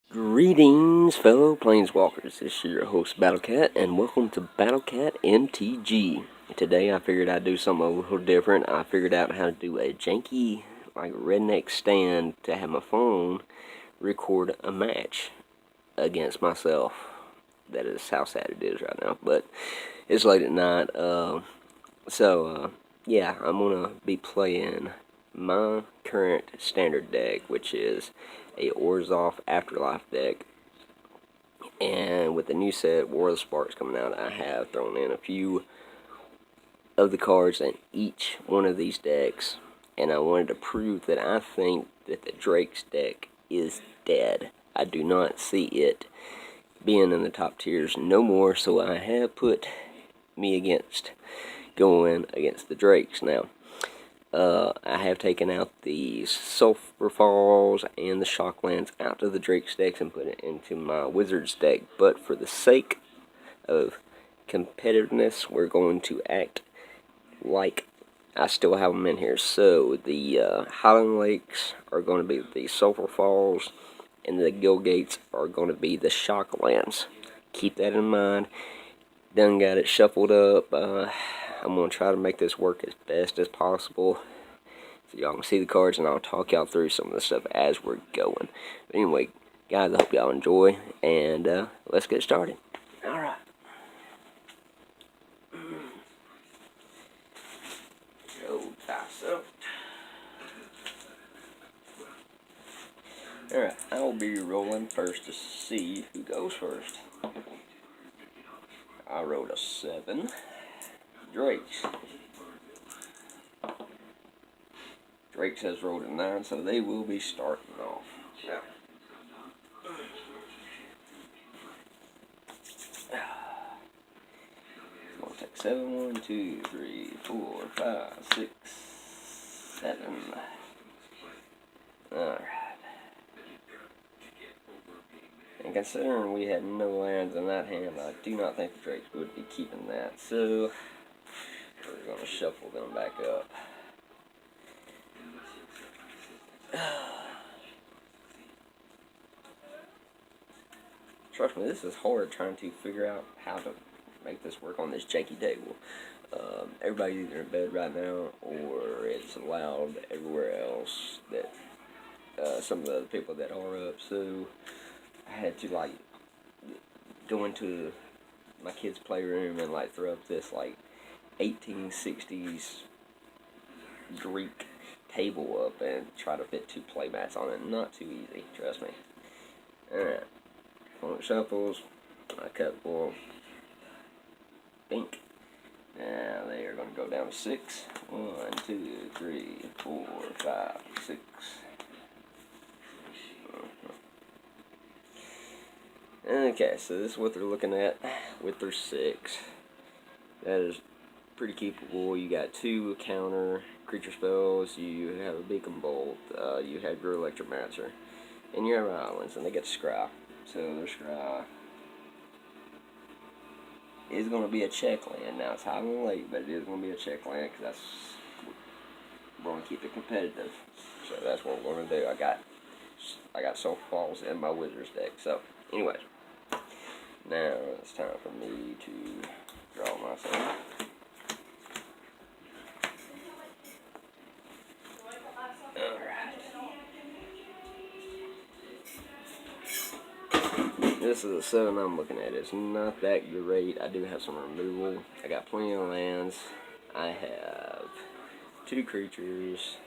Greetings, fellow Planeswalkers. This is your host, BattleCat, and welcome to BattleCat MTG. Today I figured I'd do something a little different. I figured out how to do a janky, redneck stand to have my phone record a match against myself. That is how sad it is right now, but it's late at night. Yeah, I'm gonna be playing my current standard deck, which is a ORZHOV Afterlife deck. And with the new set, War of the Sparks coming out, I have thrown in a few of the cards in each one of these decks. And I wanted to prove that I think that the DRAKES deck is dead. I do not see it being in the top tiers no more, so I have put me against going against the DRAKES now. I have taken out the Sulphur Falls and the Shocklands out of the DRAKES decks and put it into my Wizards deck. But for the sake of competitiveness, we're going to act like I still have them in here. So the Highland Lakes are going to be the Sulphur Falls, and the Guild Gates are going to be the Shocklands. Keep that in mind. Done got it shuffled up. I'm going to try to make this work as best as possible so y'all can see the cards, and I'll talk y'all through some of the stuff as we're going. But anyway, guys, I hope y'all enjoy, and let's get started. Alright. Go dice up. Alright, I will be rolling first to see who goes first. I rolled a 7. DRAKES. DRAKES has rolled a 9, so they will be starting off. Yeah. I'll take 7, 1, 2, 3, 4, 5, 6, 7. Alright. And considering we had no lands in that hand, I do not think the DRAKES would be keeping that. So we're going to shuffle them back up. Trust me, this is hard trying to figure out how to make this work on this janky table. Everybody's either in bed right now, or it's loud everywhere else that some of the other people that are up. So I had to go into my kids' playroom and throw up this 1860s Greek table up and try to fit 2 playmats on it. Not too easy, trust me. Alright. Opponent shuffles. I cut for pink. Now they are going to go down to 6. 1, 2, 3, 4, 5, 6. Okay, so this is what they're looking at with their 6. That is pretty keepable. You got 2 counter creature spells. You have a Beacon Bolt. You have your Electromancer. And you have islands, and they get Scry. So their Scry is going to be a check land. Now it's Highland Lake, but it is going to be a check land because we're going to keep it competitive. So that's what we're going to do. I got Sulphur Falls in my Wizards deck. So anyway, now it's time for me to draw myself. This is a 7 I'm looking at. It's not that great. I do have some removal. I got plenty of lands. I have 2 creatures,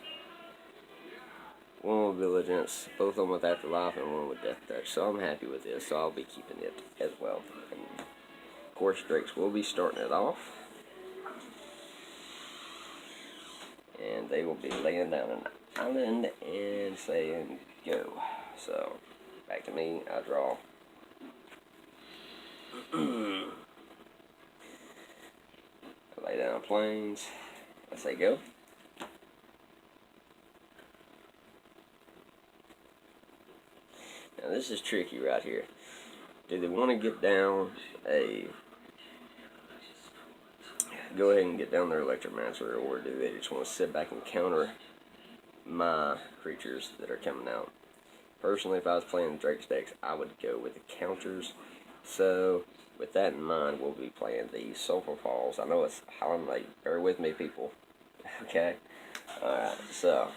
1 with Vigilance, both of them with Afterlife, and 1 with Death Touch. So I'm happy with this, so I'll be keeping it as well. And of course, DRAKES will be starting it off. And they will be laying down an island and saying go. So, back to me. I draw. I lay down planes. I say go. Now this is tricky right here. Do they want to get down go ahead and get down their Electromancer, or do they just want to sit back and counter my creatures that are coming out? Personally, if I was playing Drake's decks, I would go with the counters. So, with that in mind, we'll be playing the Sulfur Falls. I know it's Holland Lake. Bear with me, people. Okay? Alright, so,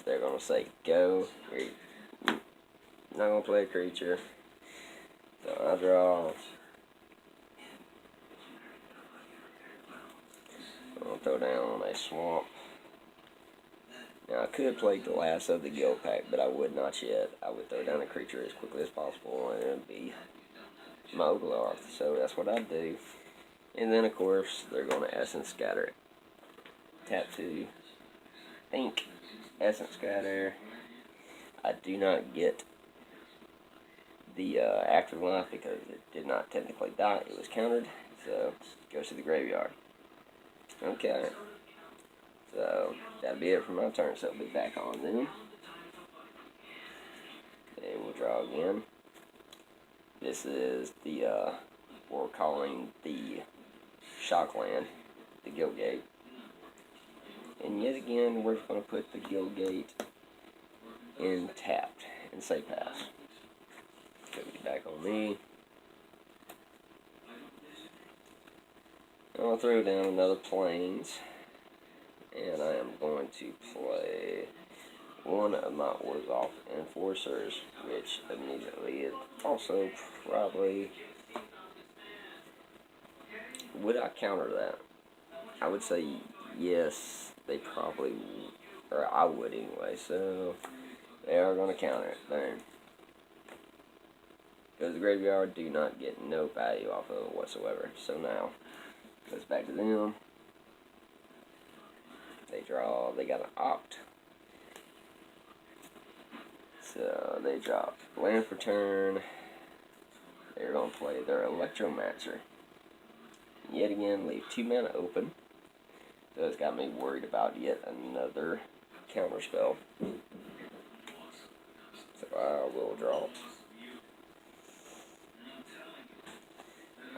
they're going to say go. We're not going to play a creature. So, I draw. I'll throw down a swamp. Now, I could play Glass of the Guild Pack, but I would not yet. I would throw down a creature as quickly as possible, and it would be my ORZHOV. So that's what I'd do. And then, of course, they're going to Essence Scatter it. Tap 2. Think. Essence Scatter. I do not get the Afterlife because it did not technically die. It was countered, so it goes to the graveyard. Okay. So, that'll be it for my turn, so I'll be back on them. And we'll draw again. This is the, what we're calling the Shockland, the Guild Gate. And yet again, we're going to put the Guild Gate in tapped and say pass. So, be back on me. I'll throw down another Plains. And I am going to play one of my ORZHOV Enforcers, which immediately is also probably... Would I counter that? I would say yes, they probably... Or I would anyway, so... They are going to counter it. Boom. Goes to the graveyard, do not get no value off of it whatsoever. So now, goes back to them. They draw, they got an opt. So they drop land for turn. They're going to play their Electromancer. Yet again, leave 2 mana open. So it's got me worried about yet another counter spell. So I will draw.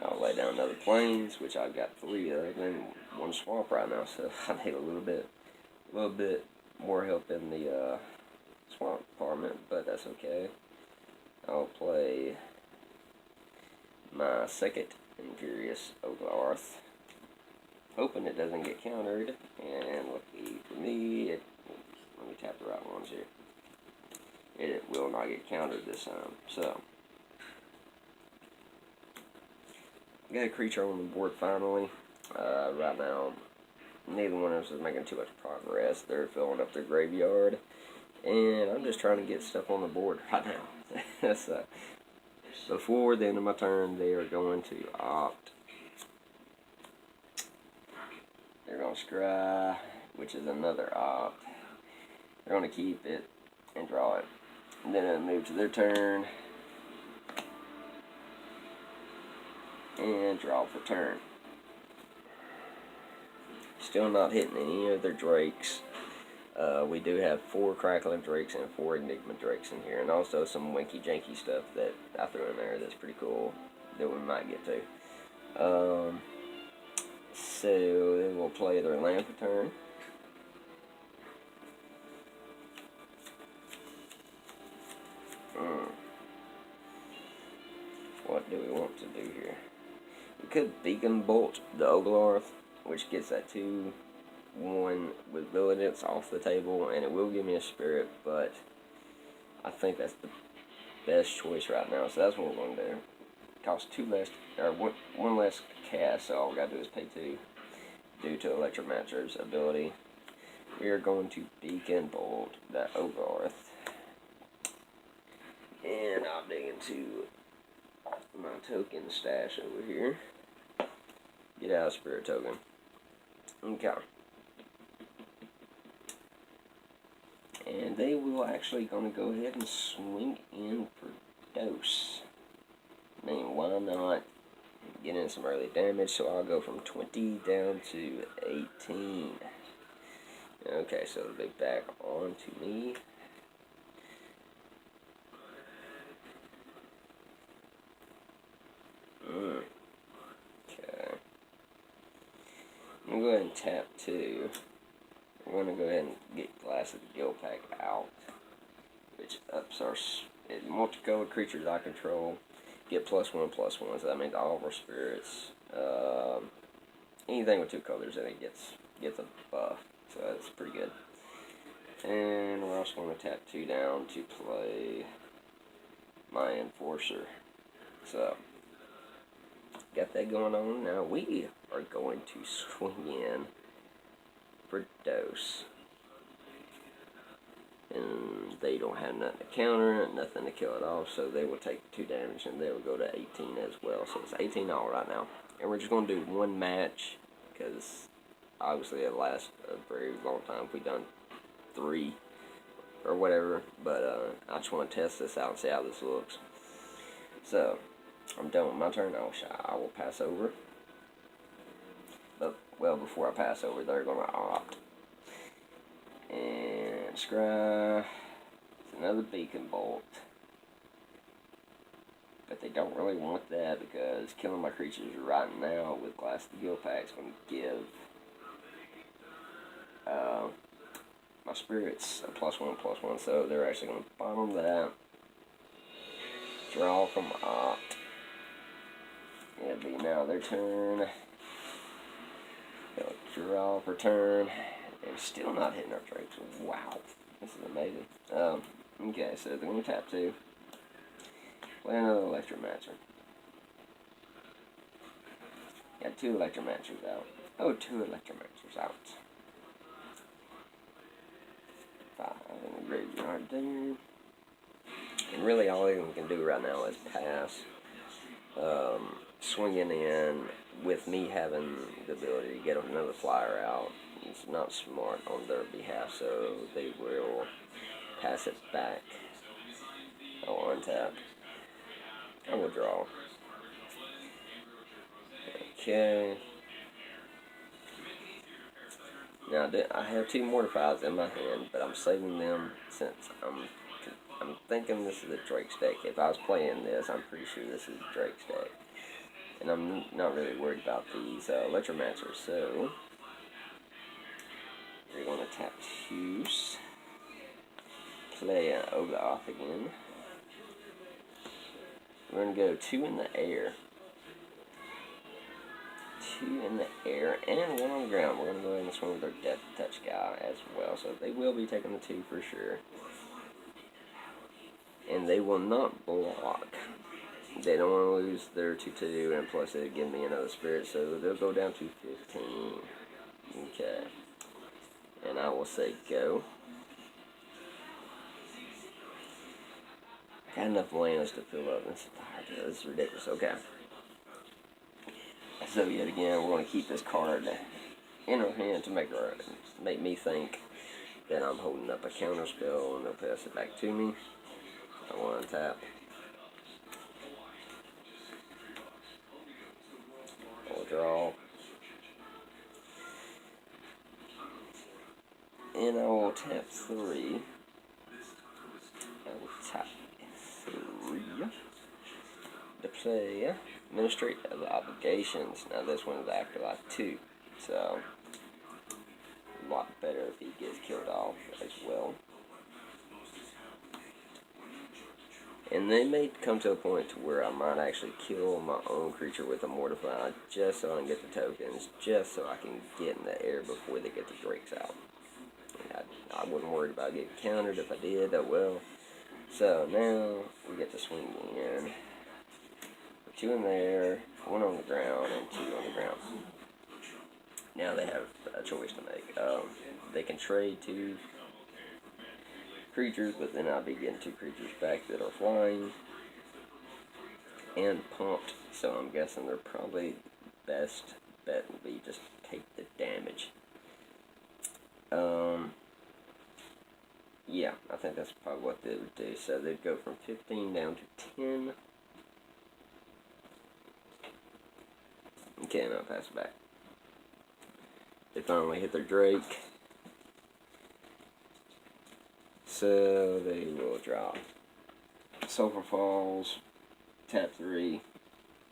I'll lay down another Plains, which I've got 3 of, and 1 swamp right now, so I need a little bit more help in the swamp department, but that's okay. I'll play my second Imperious ORZHOV, hoping it doesn't get countered, and lucky for me, let me tap the right ones here. It will not get countered this time, so. I got a creature on the board finally. Right now, neither one of us is making too much progress. They're filling up their graveyard, and I'm just trying to get stuff on the board right now. So, before the end of my turn, they are going to opt. They're going to scry, which is another opt. They're going to keep it and draw it. And then it'll move to their turn. And draw for turn. Still not hitting any of their Drakes. We do have 4 Crackling Drakes and 4 Enigma Drakes in here. And also some winky janky stuff that I threw in there that's pretty cool that we might get to. So then we'll play their land for turn. What do we want to do here? We could Beacon Bolt the ORZHOV, which gets that 2/1 with abilities off the table, and it will give me a spirit, but I think that's the best choice right now, so that's what we're going to do. Costs 2 less, or one less cast, so all we got to do is pay 2 due to Electromancer's ability. We are going to Beacon Bolt the ORZHOV, and I'll dig into my token stash over here. Get out a spirit token. Okay. And they will actually gonna go ahead and swing in for dose. I mean, why not get in some early damage? So I'll go from 20 down to 18. Okay, so it'll be back on to me. Okay. I'm going to go ahead and tap 2. We're going to go ahead and get Glass of the Guild Pack out, which ups our multicolored creatures I control get +1/+1. So that means all of our spirits, anything with 2 colors in it gets a buff. So that's pretty good. And we're also going to tap 2 down to play my Enforcer. So got that going on. Now we are going to swing in for Dose. And they don't have nothing to counter it, nothing to kill it off, so they will take 2 damage and they will go to 18 as well. So it's 18 all right now. And we're just going to do 1 match, because obviously it lasts a very long time if we've done 3 or whatever. But I just want to test this out and see how this looks. So I'm done with my turn. I will pass over. But, well, before I pass over, they're going to opt. And scry. It's another Beacon Bolt. But they don't really want that, because killing my creatures right now with Glass the Guild pack is going to give my spirits a +1/+1. So they're actually going to bottom that. Draw from opt. It'll be now their turn. They'll draw for turn. They're still not hitting our drakes. Wow. This is amazing. Okay, so they're going to tap 2. Play another Electromancer. Got 2 Electromancers out. Oh, 2 Electromancers out. 5 in the graveyard there. And really all anyone can do right now is pass. Swinging in with me having the ability to get another flyer out. It's not smart on their behalf, so they will pass it back. I'll untap. I will draw. Okay. Now I have 2 Mortifies in my hand, but I'm saving them since I'm thinking this is a Drake's deck. If I was playing this, I'm pretty sure this is Drake's deck. And I'm not really worried about these Electromancers, so we're going to tap 2, play over the off again. We're going to go 2 in the air. 2 in the air and 1 on the ground. We're going to go ahead and swing with our Death Touch guy as well. So they will be taking the 2 for sure. And they will not block. They don't want to lose their 2/2, and plus it'll give me another spirit, so they'll go down to 15. Okay. And I will say go. Got enough lands to fill up. This is ridiculous. Okay. So yet again, we're going to keep this card in our hand to make me think that I'm holding up a counter spell, and they'll pass it back to me. I want to tap. I'll draw. And I will tap 3. I will tap 3 to play Ministry of Obligations. Now this one is Afterlife 2, so a lot better if he gets killed off as well. And they may come to a point to where I might actually kill my own creature with a Mortify just so I can get the tokens, just so I can get in the air before they get the Drakes out. I wasn't worried about getting countered. If I did, oh well. So now we get to swing in. 2 in the air, 1 on the ground, and 2 on the ground. Now they have a choice to make. They can trade 2 creatures, but then I'll be getting 2 creatures back that are flying and pumped. So I'm guessing their probably best bet would be just take the damage. Yeah, I think that's probably what they would do. So they'd go from 15 down to 10. Okay, now pass it back. They finally hit their Drake. So they will draw. Sulfur Falls, tap 3,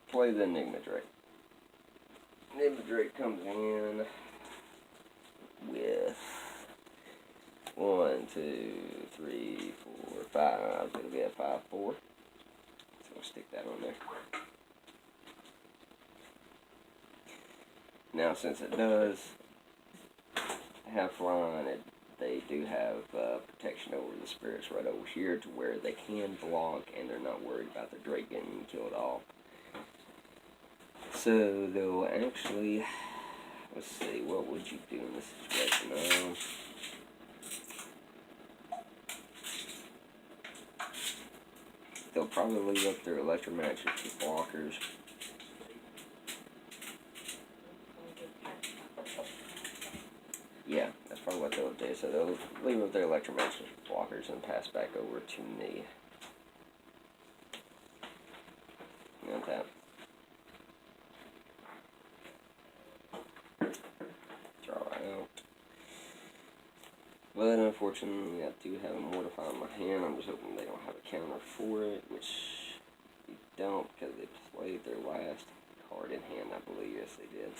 play the Enigma Drake. Enigma Drake comes in with 1, 2, 3, 4, 5. It'll be a 5, 4. So we'll stick that on there. Now, since it does have flying, they do have protection over the spirits right over here to where they can block and they're not worried about the Drake getting killed off. So they'll actually, let's see, what would you do in this situation? They'll probably leave up their electromagnetic blockers. Yeah, that's probably what they'll do. So they'll leave up their electromagnetic blockers and pass back over to me. Untap. Draw out. But unfortunately, I do have a Mortify in my hand. I'm just hoping they don't have a counter for it, which they don't because they played their last card in hand, I believe. Yes, they did.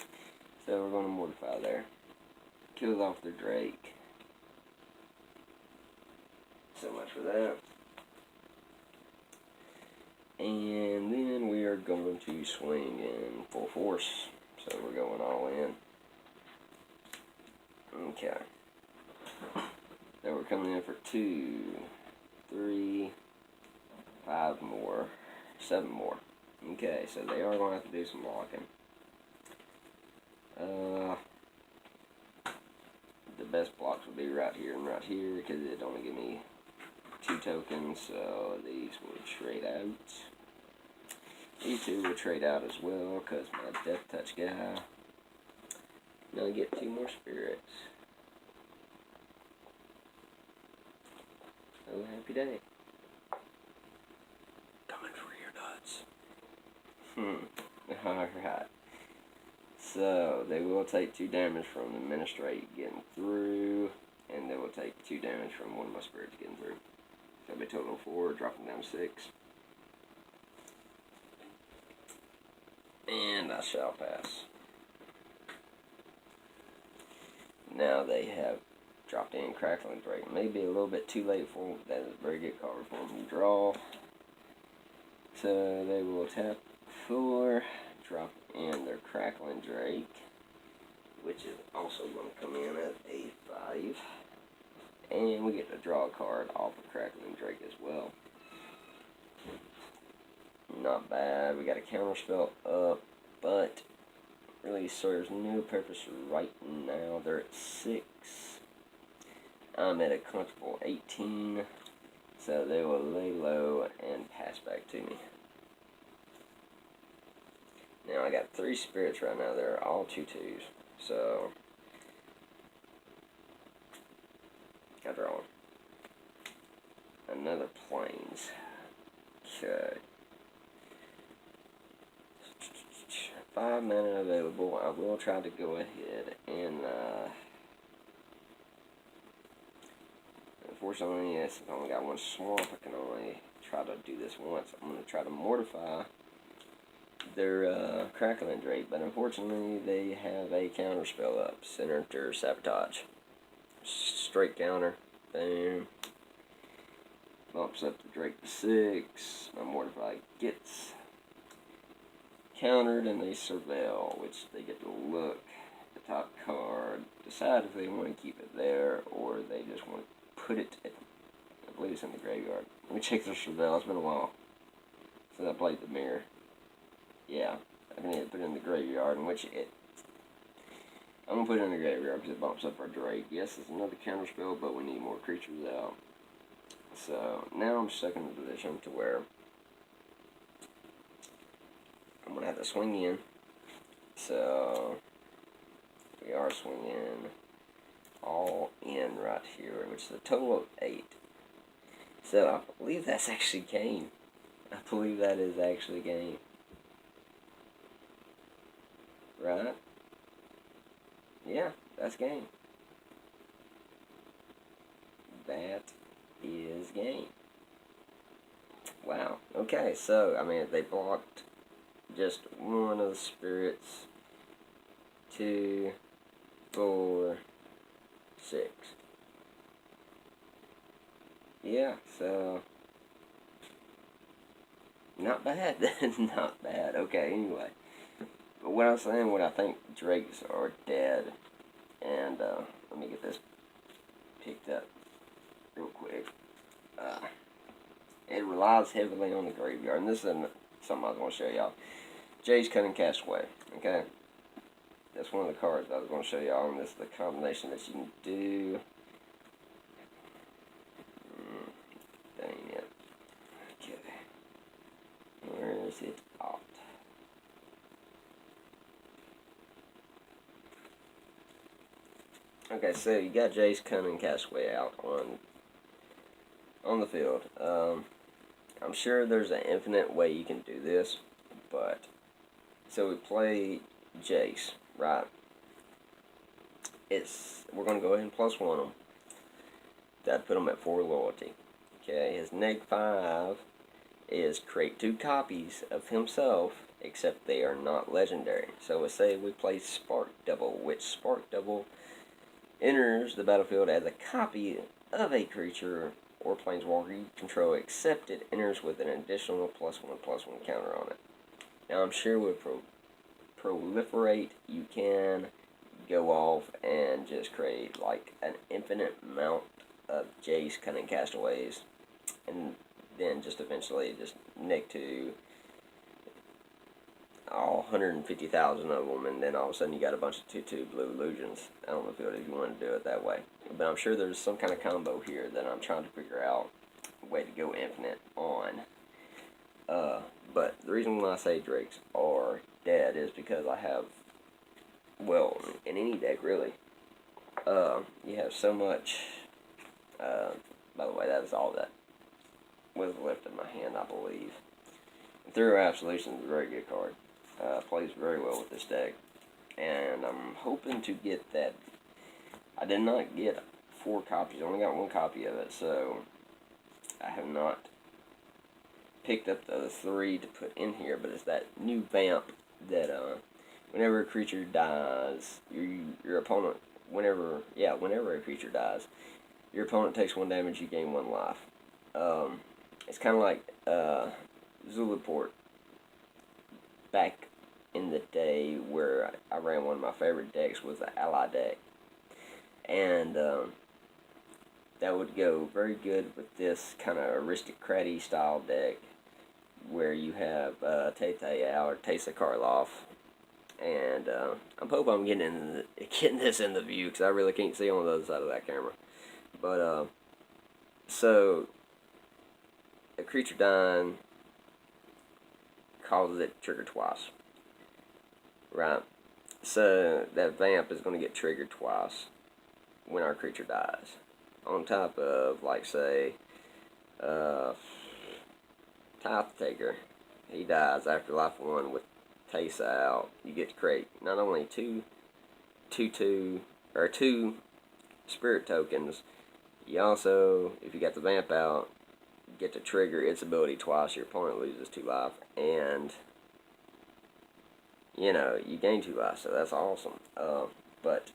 So we're going to Mortify there. Kills off their Drake. So much for that. And then we are going to swing in full force. So we're going all in. Okay. So we're coming in for 2, 3, 5 more, 7 more. Okay, so they are going to have to do some blocking. The best blocks would be right here and right here because it only give me 2 tokens, so these will trade out. These 2 will trade out as well because my Death Touch guy. Now I get 2 more spirits. Oh, happy day. Coming for your nuts. Alright. So, they will take 2 damage from the Ministrate getting through, and they will take 2 damage from one of my spirits getting through. So, it'll be a total of 4, dropping down 6. And I shall pass. Now they have dropped in Crackling Drake. Maybe a little bit too late for them. That is a very good card for them to draw. So they will tap 4, drop in their Crackling Drake, which is also going to come in at a 5. And we get to draw a card off of Crackling Drake as well. Not bad. We got a counterspell up, but really serves no purpose right now. They're at 6. I'm at a comfortable 18, so they will lay low and pass back to me. Now I got 3 spirits right now. They're all 2/2s, so I draw another plains. Okay. 5 mana available. I will try to go ahead and unfortunately, yes, I've only got 1 swamp. I can only try to do this once. I'm going to try to mortify their Crackling Drake, but unfortunately they have a counter spell up. Senator Sabotage. Straight counter. Boom. Bumps up the Drake to 6. My Mortify gets countered and they surveil, which they get to look at the top card, decide if they want to keep it there or they just want to put it at the, I believe it's in the graveyard. Let me check their surveil. It's been a while since I played the mirror. Yeah, I can either put it in the graveyard, in which I'm going to put it in the graveyard because it bumps up our Drake. Yes, it's another counter spell, but we need more creatures out. So, now I'm stuck in a position to where I'm going to have to swing in. So, we are swinging all in right here, which is a total of 8. So, I believe that's actually game. I believe that is actually game. Right? Yeah, that's game. That is game. Wow. Okay, so, I mean, they blocked just one of the spirits. 2, 4, 6. yeah, so not bad. Not bad. Okay, anyway. But what I was saying, what I think drakes are dead, and let me get this picked up real quick. It relies heavily on the graveyard, and this isn't something I was going to show y'all. Jay's Cunning Castaway, okay? That's one of the cards I was going to show y'all, and this is the combination that you can do. Dang it. Okay. Where is it out? Okay, so you got Jay's Cunning Castaway out on the field. I'm sure there's an infinite way you can do this, but so we play Jace, right? We're gonna go ahead and +1 him. That put him at 4 loyalty. Okay, his -5 is create 2 copies of himself, except they are not legendary. So let's say we play Spark Double, which Spark Double enters the battlefield as a copy of a creature or planeswalker you control, except it enters with an additional +1/+1 counter on it. Now I'm sure with Proliferate you can go off and just create like an infinite amount of Jace Cunning Castaways, and then just eventually just nick to all 150,000 of them, and then all of a sudden you got a bunch of 2/2 blue illusions out on the field if you want to do it that way. But I'm sure there's some kind of combo here that I'm trying to figure out a way to go infinite on. But the reason why I say drakes are dead is because I have, well, in any deck really, you have so much. By the way, that is all that was left in my hand, I believe. Through Absolution is a very good card. Plays very well with this deck, and I'm hoping to get that. I did not get 4 copies, I only got 1 copy of it, so I have not picked up the other 3 to put in here, but it's that new vamp that whenever a creature dies, your opponent, whenever a creature dies, your opponent takes 1 damage, you gain 1 life. It's kind of like Zulaport back in the day where I ran one of my favorite decks was the Ally deck, and that would go very good with this kind of aristocratic style deck where you have Tete out or Teysa Karloff, and I'm hoping I'm getting this in the view because I really can't see on the other side of that camera. But so a creature dying causes it to trigger twice, right? So that vamp is going to get triggered twice when our creature dies. On top of, like, say, Tithe Taker, he dies after life 1 with Teysa out. You get to create not only two spirit tokens. You also, if you got the vamp out, get to trigger its ability twice. Your opponent loses 2 life, and you know you gain 2 life. So that's awesome. But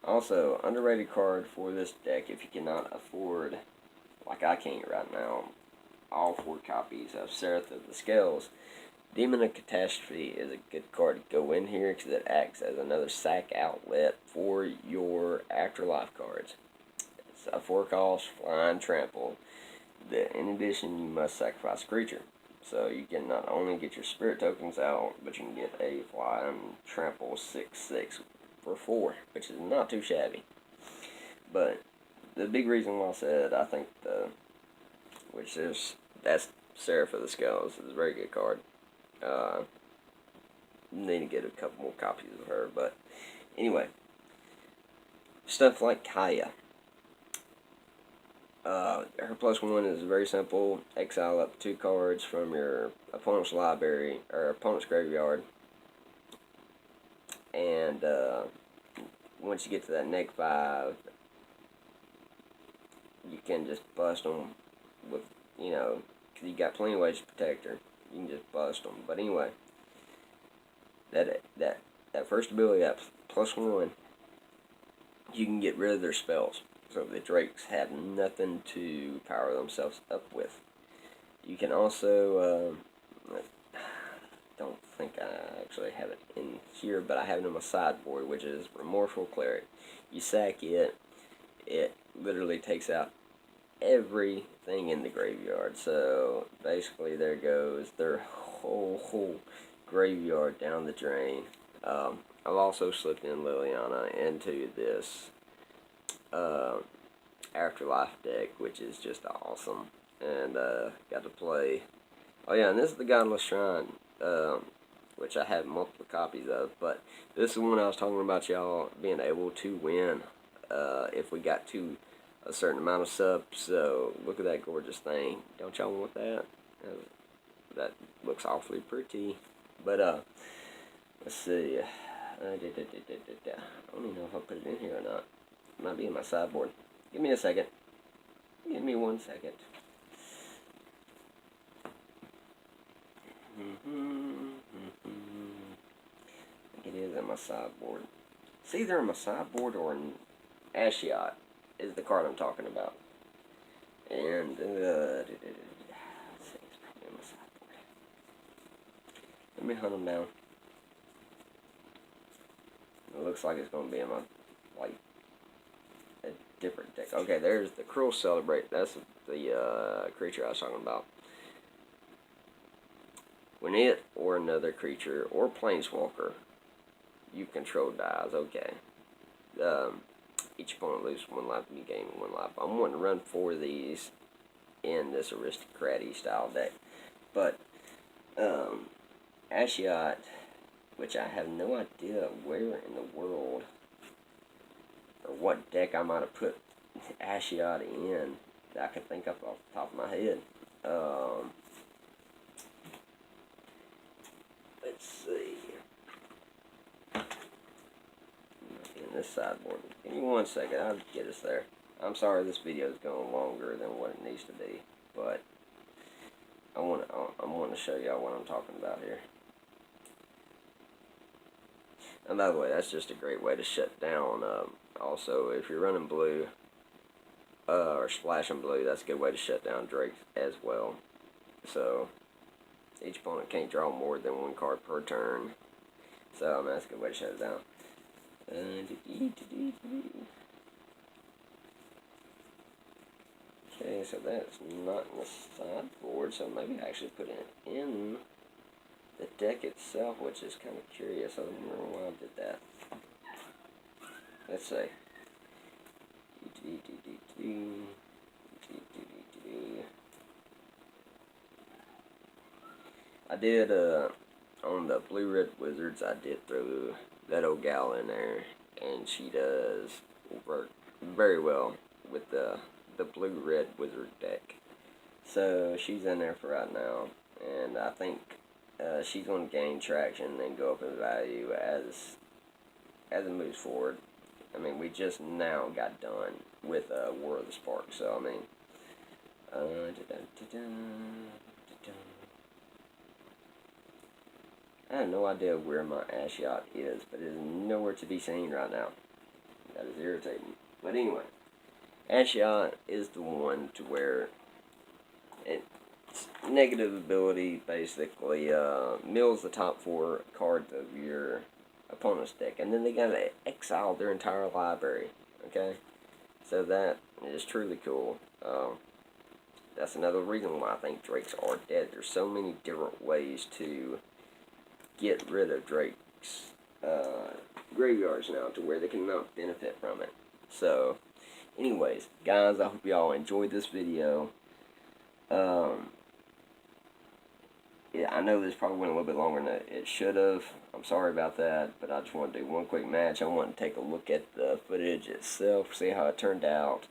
also underrated card for this deck if you cannot afford, like I can't right now, all 4 copies of Seraph of the Scales. Demon of Catastrophe is a good card to go in here because it acts as another sack outlet for your Afterlife cards. It's a 4-cost flying trample that in addition you must sacrifice a creature. So you can not only get your spirit tokens out, but you can get a flying trample 6/6 for 4, which is not too shabby. But the big reason why I said I think that's Seraph of the Scales is a very good card. Need to get a couple more copies of her, but anyway, stuff like Kaya. Her +1 is very simple. Exile up 2 cards from your opponent's library or opponent's graveyard, and once you get to that -5, you can just bust them with, you know, because you got plenty of ways to protect her. You can just bust them. But anyway, that first ability, that +1, you can get rid of their spells. so the Drakes have nothing to power themselves up with. You can also, don't think I actually have it in here, but I have it in my sideboard, which is Remorseful Cleric. You sack it, it literally takes out everything in the graveyard. So basically, there goes their whole graveyard down the drain. I've also slipped in Liliana into this Afterlife deck, which is just awesome. And got to play. Oh yeah, and this is the Godless Shrine, which I have multiple copies of. But this is the one I was talking about y'all being able to win if we got to a certain amount of subs. So look at that gorgeous thing. Don't y'all want that? That looks awfully pretty. But let's see. I don't even know if I put it in here or not. It might be in my sideboard. Give me a second. Give me 1 second. I think it is in my sideboard. It's either in my sideboard or in Ashiot is the card I'm talking about. And let's see, it's probably in my sideboard. Let me hunt them down. It looks like it's going to be in my, like, a different deck. Okay, there's the Cruel Celebrate. That's the creature I was talking about. When it or another creature or planeswalker you control dies, okay. Each opponent loses 1 life and you gain 1 life. I'm wanting to run 4 of these in this aristocrat-y style deck. But Ashiot, which I have no idea where in the world or what deck I might have put Ashiot in that I can think of off the top of my head. Let's see. In this sideboard. Give me 1 second. I'll get us there. I'm sorry this video is going longer than what it needs to be, but I want to show y'all what I'm talking about here. And by the way, that's just a great way to shut down. Also, if you're running blue or splashing blue, that's a good way to shut down Drakes as well. So each opponent can't draw more than 1 card per turn. So I mean, that's a good way to shut it down. Okay, so that's not in the sideboard, so maybe I actually put it in the deck itself, which is kind of curious. I don't remember why I did that. Let's see. I did, on the Blue-Red Wizards, I did throw that old gal in there, and she does work very well with the Blue-Red Wizard deck. So she's in there for right now, and I think she's going to gain traction and go up in value as it moves forward. I mean, we just now got done with War of the Spark, so I mean, I have no idea where my Ashiot is, but it is nowhere to be seen right now. That is irritating. But anyway, Ashiot is the one to where it's negative ability basically mills the top 4 cards of your opponent's deck, and then they gotta exile their entire library. Okay, so that is truly cool. That's another reason why I think Drakes are dead. There's so many different ways to get rid of Drake's graveyards now to where they cannot benefit from it. So, anyways, guys, I hope y'all enjoyed this video. Yeah, I know this probably went a little bit longer than it should have. I'm sorry about that, but I just want to do one quick match. I want to take a look at the footage itself, see how it turned out.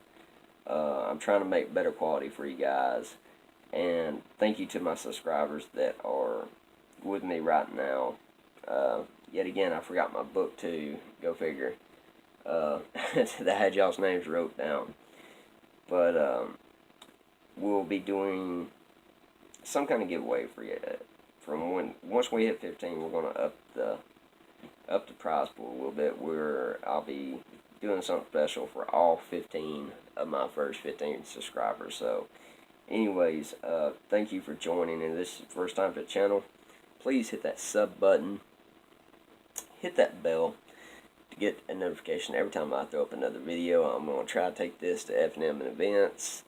I'm trying to make better quality for you guys. And thank you to my subscribers that are with me right now. Yet again, I forgot my book too. Go figure. That had y'all's names wrote down. But we'll be doing some kind of giveaway for you. Once we hit 15, we're gonna up the prize pool a little bit. I'll be doing something special for all 15 of my first 15 subscribers. So, anyways, thank you for joining. And this is the first time to the channel. Please hit that sub button, hit that bell to get a notification every time I throw up another video. I'm going to try to take this to F&M and events.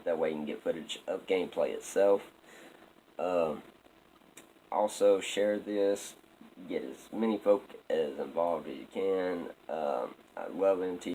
That way you can get footage of gameplay itself. Also, share this. Get as many folk as involved as you can. I love MTG.